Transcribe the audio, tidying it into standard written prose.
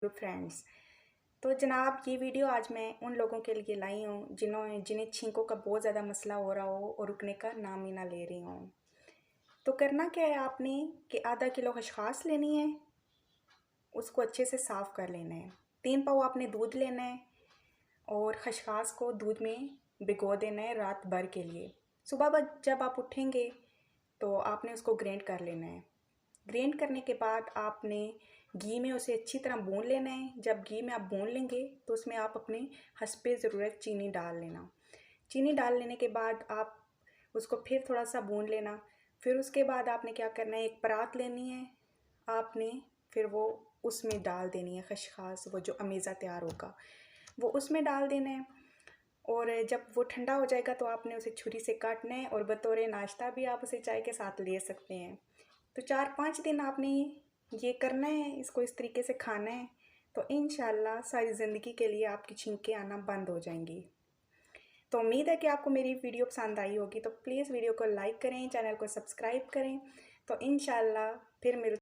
Friends. तो जनाब ये वीडियो आज मैं उन लोगों के लिए लाई हूँ जिन्हें छींकों का बहुत ज़्यादा मसला हो रहा हो और रुकने का नाम ही ना ले रही हूँ। तो करना क्या है आपने कि आधा किलो खसखस लेनी है, उसको अच्छे से साफ़ कर लेना है। 3 पाव आपने दूध लेना है और खसखस को दूध में भिगो देना है रात भर के लिए। सुबह जब आप उठेंगे तो आपने उसको ग्राइंड कर लेना है। ग्राइंड करने के बाद आपने घी में उसे अच्छी तरह भून लेना है। जब घी में आप भून लेंगे तो उसमें आप अपने हस्बे ज़रूरत चीनी डाल लेना। चीनी डाल लेने के बाद आप उसको फिर थोड़ा सा भून लेना। फिर उसके बाद आपने क्या करना है, एक परात लेनी है आपने, फिर वो उसमें डाल देनी है खसखस, वो जो अमेज़ा तैयार होगा वो उसमें डाल देना है। और जब वो ठंडा हो जाएगा तो आपने उसे छुरी से काटना है और बतौर नाश्ता भी आप उसे चाय के साथ ले सकते हैं। तो 4-5 दिन आपने ये करना है, इसको इस तरीके से खाना है, तो इंशाल्लाह सारी ज़िंदगी के लिए आपकी छींकें आना बंद हो जाएंगी। तो उम्मीद है कि आपको मेरी वीडियो पसंद आई होगी। तो प्लीज़ वीडियो को लाइक करें, चैनल को सब्सक्राइब करें। तो इंशाल्लाह फिर मिलते